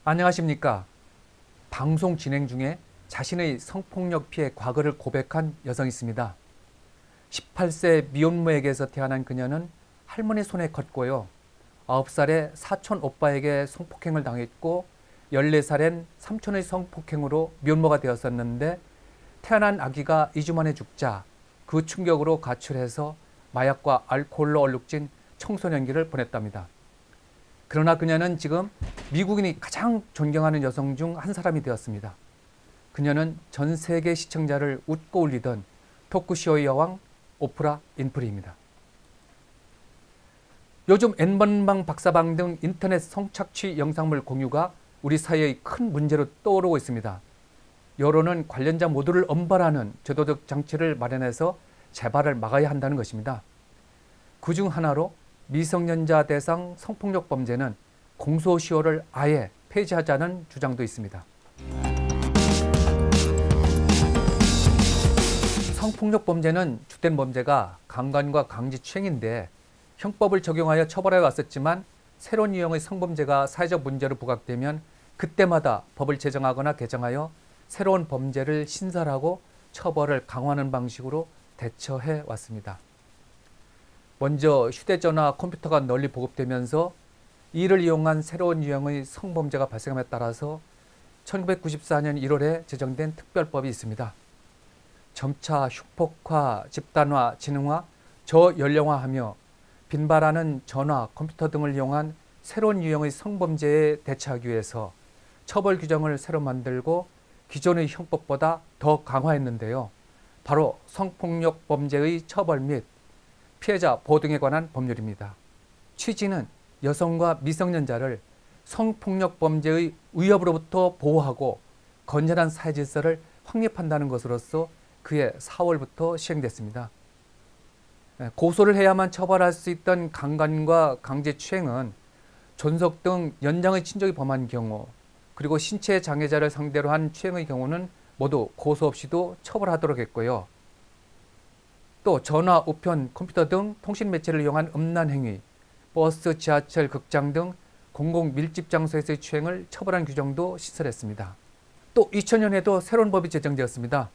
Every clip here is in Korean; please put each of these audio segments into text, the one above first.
안녕하십니까. 방송 진행 중에 자신의 성폭력 피해 과거를 고백한 여성이 있습니다. 18세 미혼모에게서 태어난 그녀는 할머니 손에 컸고요. 9살에 사촌 오빠에게 성폭행을 당했고 14살엔 삼촌의 성폭행으로 미혼모가 되었었는데 태어난 아기가 2주 만에 죽자 그 충격으로 가출해서 마약과 알코올로 얼룩진 청소년기를 보냈답니다. 그러나 그녀는 지금 미국인이 가장 존경하는 여성 중 한 사람이 되었습니다. 그녀는 전 세계 시청자를 웃고 울리던 토크쇼의 여왕 오프라 윈프리입니다. 요즘 N번방 박사방 등 인터넷 성착취 영상물 공유가 우리 사회의 큰 문제로 떠오르고 있습니다. 여론은 관련자 모두를 엄벌하는 제도적 장치를 마련해서 재발을 막아야 한다는 것입니다. 그중 하나로 미성년자 대상 성폭력 범죄는 공소시효를 아예 폐지하자는 주장도 있습니다. 성폭력 범죄는 주된 범죄가 강간과 강제추행인데 형법을 적용하여 처벌해 왔었지만 새로운 유형의 성범죄가 사회적 문제로 부각되면 그때마다 법을 제정하거나 개정하여 새로운 범죄를 신설하고 처벌을 강화하는 방식으로 대처해 왔습니다. 먼저 휴대전화, 컴퓨터가 널리 보급되면서 이를 이용한 새로운 유형의 성범죄가 발생함에 따라서 1994년 1월에 제정된 특별법이 있습니다. 점차 흉폭화, 집단화, 지능화, 저연령화하며 빈발하는 전화, 컴퓨터 등을 이용한 새로운 유형의 성범죄에 대처하기 위해서 처벌 규정을 새로 만들고 기존의 형법보다 더 강화했는데요. 바로 성폭력 범죄의 처벌 및 피해자 보호 등에 관한 법률입니다. 취지는 여성과 미성년자를 성폭력 범죄의 위협으로부터 보호하고 건전한 사회 질서를 확립한다는 것으로서 그해 4월부터 시행됐습니다. 고소를 해야만 처벌할 수 있던 강간과 강제추행은 존속 등 연장의 친족이 범한 경우 그리고 신체 장애자를 상대로 한 추행의 경우는 모두 고소 없이도 처벌하도록 했고요. 또 전화, 우편, 컴퓨터 등 통신 매체를 이용한 음란 행위, 버스, 지하철, 극장 등 공공 밀집 장소에서의 추행을 처벌한 규정도 시설했습니다. 또 2000년에도 새로운 법이 제정되었습니다.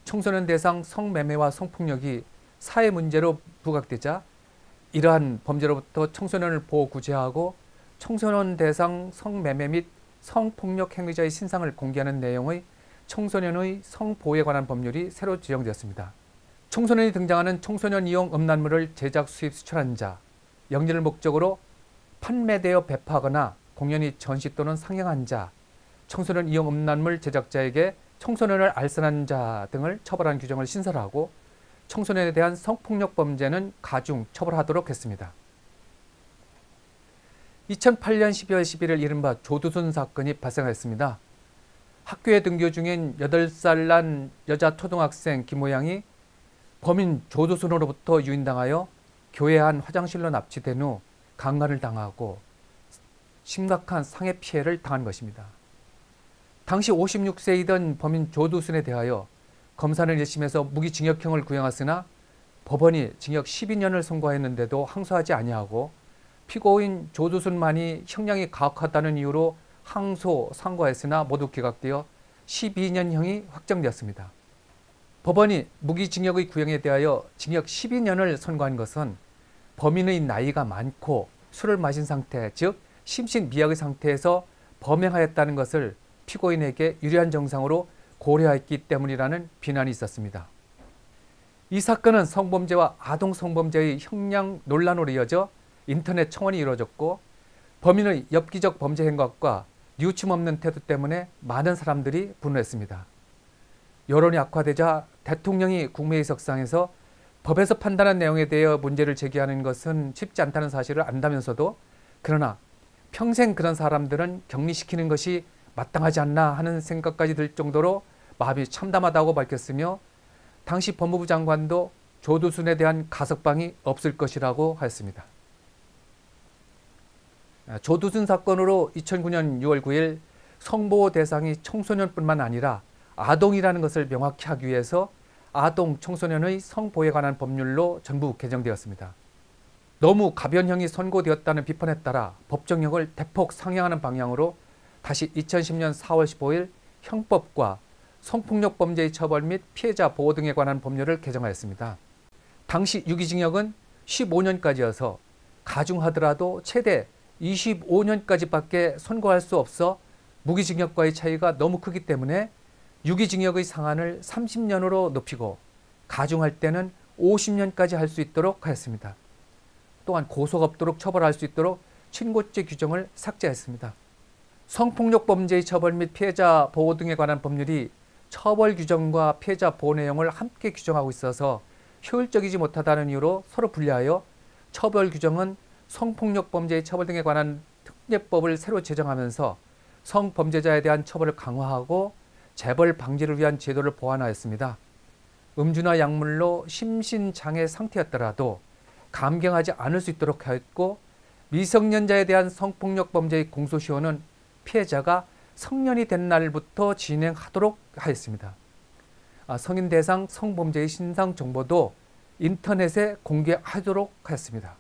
청소년 대상 성매매와 성폭력이 사회 문제로 부각되자 이러한 범죄로부터 청소년을 보호 구제하고 청소년 대상 성매매 및 성폭력 행위자의 신상을 공개하는 내용의 청소년의 성보호에 관한 법률이 새로 제정되었습니다. 청소년이 등장하는 청소년 이용 음란물을 제작, 수입, 수출한 자, 영리를 목적으로 판매되어 배포하거나 공연히 전시 또는 상영한 자, 청소년 이용 음란물 제작자에게 청소년을 알선한 자 등을 처벌하는 규정을 신설하고 청소년에 대한 성폭력 범죄는 가중 처벌하도록 했습니다. 2008년 12월 11일 이른바 조두순 사건이 발생했습니다. 학교에 등교 중인 8살 난 여자 초등학생 김모양이 범인 조두순으로부터 유인당하여 교회 한 화장실로 납치된 후 강간을 당하고 심각한 상해 피해를 당한 것입니다. 당시 56세이던 범인 조두순에 대하여 검사는 1심에서 무기징역형을 구형했으나 법원이 징역 12년을 선고했는데도 항소하지 아니하고 피고인 조두순만이 형량이 가혹하다는 이유로 항소, 상고했으나 모두 기각되어 12년형이 확정되었습니다. 법원이 무기징역의 구형에 대하여 징역 12년을 선고한 것은 범인의 나이가 많고 술을 마신 상태, 즉 심신미약의 상태에서 범행하였다는 것을 피고인에게 유리한 정상으로 고려했기 때문이라는 비난이 있었습니다. 이 사건은 성범죄와 아동 성범죄의 형량 논란으로 이어져 인터넷 청원이 이루어졌고 범인의 엽기적 범죄 행각과 뉘우침 없는 태도 때문에 많은 사람들이 분노했습니다. 여론이 악화되자 대통령이 국무회의석상에서 법에서 판단한 내용에 대해 문제를 제기하는 것은 쉽지 않다는 사실을 안다면서도 그러나 평생 그런 사람들은 격리시키는 것이 마땅하지 않나 하는 생각까지 들 정도로 마음이 참담하다고 밝혔으며 당시 법무부 장관도 조두순에 대한 가석방이 없을 것이라고 하였습니다. 조두순 사건으로 2009년 6월 9일 성보호 대상이 청소년뿐만 아니라 아동이라는 것을 명확히 하기 위해서 아동, 청소년의 성보호에 관한 법률로 전부 개정되었습니다. 너무 가변형이 선고되었다는 비판에 따라 법정형을 대폭 상향하는 방향으로 다시 2010년 4월 15일 형법과 성폭력 범죄의 처벌 및 피해자 보호 등에 관한 법률을 개정하였습니다. 당시 유기징역은 15년까지여서 가중하더라도 최대 25년까지밖에 선고할 수 없어 무기징역과의 차이가 너무 크기 때문에 유기징역의 상한을 30년으로 높이고 가중할 때는 50년까지 할 수 있도록 하였습니다. 또한 고소가 없도록 처벌할 수 있도록 친고죄 규정을 삭제했습니다. 성폭력 범죄의 처벌 및 피해자 보호 등에 관한 법률이 처벌 규정과 피해자 보호 내용을 함께 규정하고 있어서 효율적이지 못하다는 이유로 서로 분리하여 처벌 규정은 성폭력 범죄의 처벌 등에 관한 특례법을 새로 제정하면서 성범죄자에 대한 처벌을 강화하고 재벌 방지를 위한 제도를 보완하였습니다. 음주나 약물로 심신장애 상태였더라도 감경하지 않을 수 있도록 하였고, 미성년자에 대한 성폭력 범죄의 공소시효는 피해자가 성년이 된 날부터 진행하도록 하였습니다. 성인 대상 성범죄의 신상 정보도 인터넷에 공개하도록 하였습니다.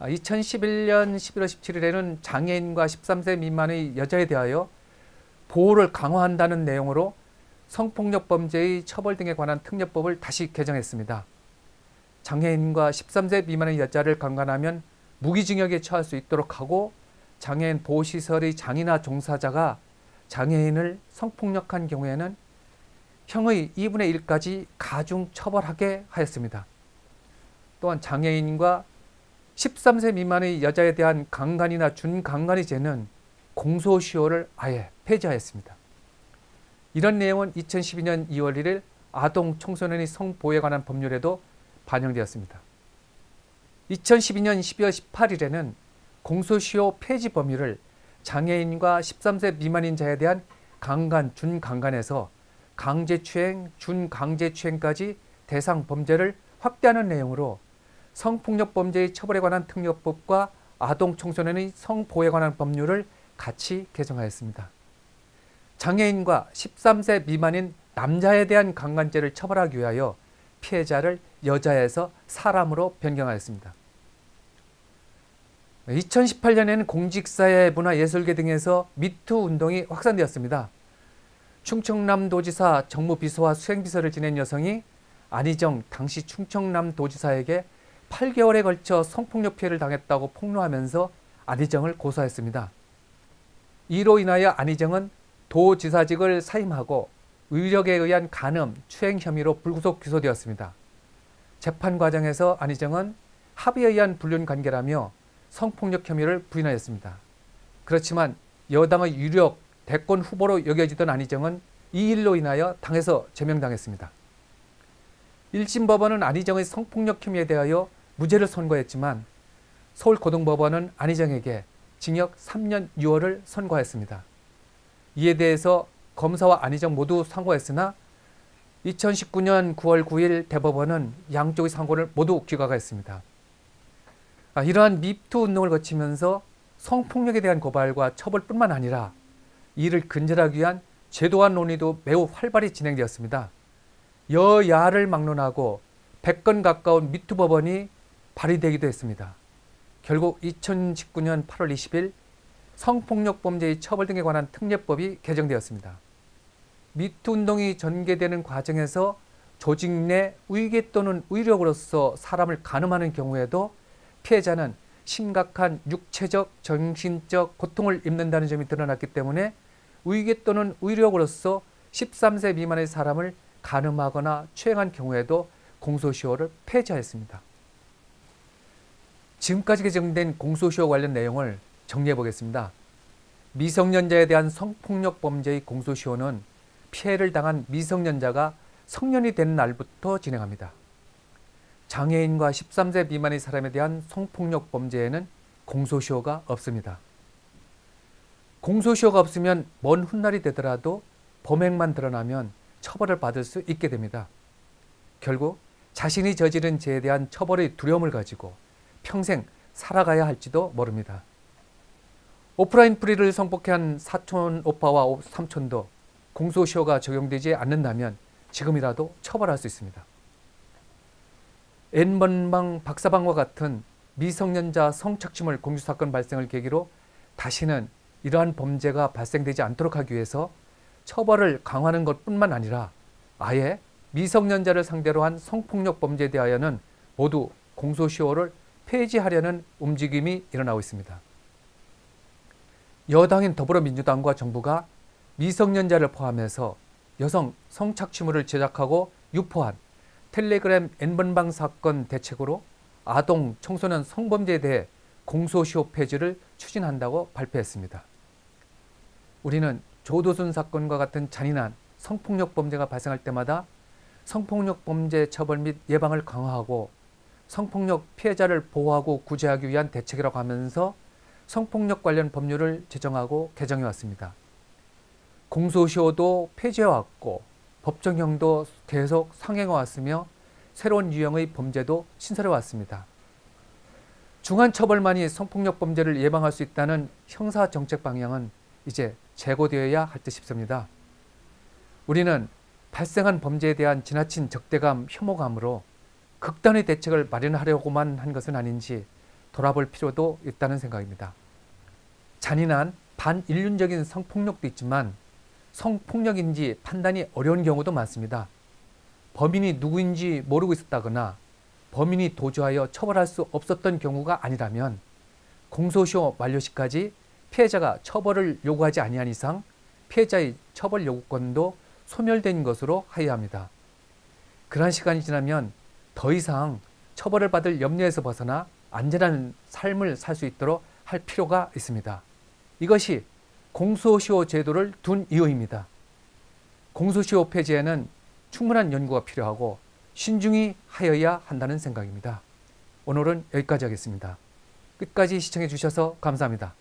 2011년 11월 17일에는 장애인과 13세 미만의 여자에 대하여 보호를 강화한다는 내용으로 성폭력 범죄의 처벌 등에 관한 특례법을 다시 개정했습니다. 장애인과 13세 미만의 여자를 강간하면 무기징역에 처할 수 있도록 하고, 장애인 보호시설의 장이나 종사자가 장애인을 성폭력한 경우에는 형의 2분의 1까지 가중 처벌하게 하였습니다. 또한 장애인과 13세 미만의 여자에 대한 강간이나 준강간의 죄는 공소시효를 아예 폐지하였습니다. 이런 내용은 2012년 2월 1일 아동 청소년의 성보호에 관한 법률에도 반영되었습니다. 2012년 12월 18일에는 공소시효 폐지 범위를 장애인과 13세 미만인 자에 대한 강간, 준강간에서 강제추행, 준강제추행까지 대상 범죄를 확대하는 내용으로 성폭력 범죄의 처벌에 관한 특례법과 아동 청소년의 성보호에 관한 법률을 같이 개정하였습니다. 장애인과 13세 미만인 남자에 대한 강간죄를 처벌하기 위하여 피해자를 여자에서 사람으로 변경하였습니다. 2018년에는 공직사회, 문화예술계 등에서 미투 운동이 확산되었습니다. 충청남도지사 정무비서와 수행비서를 지낸 여성이 안희정 당시 충청남도지사에게 8개월에 걸쳐 성폭력 피해를 당했다고 폭로하면서 안희정을 고소했습니다. 이로 인하여 안희정은 도지사직을 사임하고 의력에 의한 간음, 추행 혐의로 불구속 기소되었습니다. 재판 과정에서 안희정은 합의에 의한 불륜 관계라며 성폭력 혐의를 부인하였습니다. 그렇지만 여당의 유력 대권 후보로 여겨지던 안희정은 이 일로 인하여 당에서 제명당했습니다. 1심 법원은 안희정의 성폭력 혐의에 대하여 무죄를 선고했지만 서울고등법원은 안희정에게 징역 3년 6월을 선고했습니다. 이에 대해서 검사와 안희정 모두 상고했으나 2019년 9월 9일 대법원은 양쪽의 상고를 모두 기각했습니다. 이러한 미투 운동을 거치면서 성폭력에 대한 고발과 처벌뿐만 아니라 이를 근절하기 위한 제도화 논의도 매우 활발히 진행되었습니다. 여야를 막론하고 100건 가까운 미투 법원이 발의되기도 했습니다. 결국 2019년 8월 20일 성폭력 범죄의 처벌 등에 관한 특례법이 개정되었습니다. 미투 운동이 전개되는 과정에서 조직 내 위계 또는 위력으로서 사람을 간음하는 경우에도 피해자는 심각한 육체적, 정신적 고통을 입는다는 점이 드러났기 때문에 위계 또는 위력으로서 13세 미만의 사람을 간음하거나 추행한 경우에도 공소시효를 폐지하였습니다. 지금까지 개정된 공소시효 관련 내용을 정리해 보겠습니다. 미성년자에 대한 성폭력 범죄의 공소시효는 피해를 당한 미성년자가 성년이 된 날부터 진행합니다. 장애인과 13세 미만의 사람에 대한 성폭력 범죄에는 공소시효가 없습니다. 공소시효가 없으면 먼 훗날이 되더라도 범행만 드러나면 처벌을 받을 수 있게 됩니다. 결국 자신이 저지른 죄에 대한 처벌의 두려움을 가지고 평생 살아가야 할지도 모릅니다. 오프라인 프리를 성폭행한 사촌 오빠와 삼촌도 공소시효가 적용되지 않는다면 지금이라도 처벌할 수 있습니다. N번방 박사방과 같은 미성년자 성착취물 공유사건 발생을 계기로 다시는 이러한 범죄가 발생되지 않도록 하기 위해서 처벌을 강화하는 것뿐만 아니라 아예 미성년자를 상대로 한 성폭력 범죄에 대하여는 모두 공소시효를 폐지하려는 움직임이 일어나고 있습니다. 여당인 더불어민주당과 정부가 미성년자를 포함해서 여성 성착취물을 제작하고 유포한 텔레그램 N번방 사건 대책으로 아동, 청소년 성범죄에 대해 공소시효 폐지를 추진한다고 발표했습니다. 우리는 조도순 사건과 같은 잔인한 성폭력 범죄가 발생할 때마다 성폭력 범죄 처벌 및 예방을 강화하고 성폭력 피해자를 보호하고 구제하기 위한 대책이라고 하면서 성폭력 관련 법률을 제정하고 개정해 왔습니다. 공소시효도 폐지해 왔고 법정형도 계속 상행해 왔으며 새로운 유형의 범죄도 신설해 왔습니다. 중한 처벌만이 성폭력 범죄를 예방할 수 있다는 형사 정책 방향은 이제 재고되어야 할 듯 싶습니다. 우리는 발생한 범죄에 대한 지나친 적대감, 혐오감으로 극단의 대책을 마련하려고만 한 것은 아닌지 돌아볼 필요도 있다는 생각입니다. 잔인한 반인륜적인 성폭력도 있지만 성폭력인지 판단이 어려운 경우도 많습니다. 범인이 누구인지 모르고 있었다거나 범인이 도주하여 처벌할 수 없었던 경우가 아니라면 공소시효 만료 시까지 피해자가 처벌을 요구하지 아니한 이상 피해자의 처벌 요구권도 소멸된 것으로 하여야 합니다. 그러한 시간이 지나면 더 이상 처벌을 받을 염려에서 벗어나 안전한 삶을 살 수 있도록 할 필요가 있습니다. 이것이 공소시효 제도를 둔 이유입니다. 공소시효 폐지에는 충분한 연구가 필요하고 신중히 하여야 한다는 생각입니다. 오늘은 여기까지 하겠습니다. 끝까지 시청해 주셔서 감사합니다.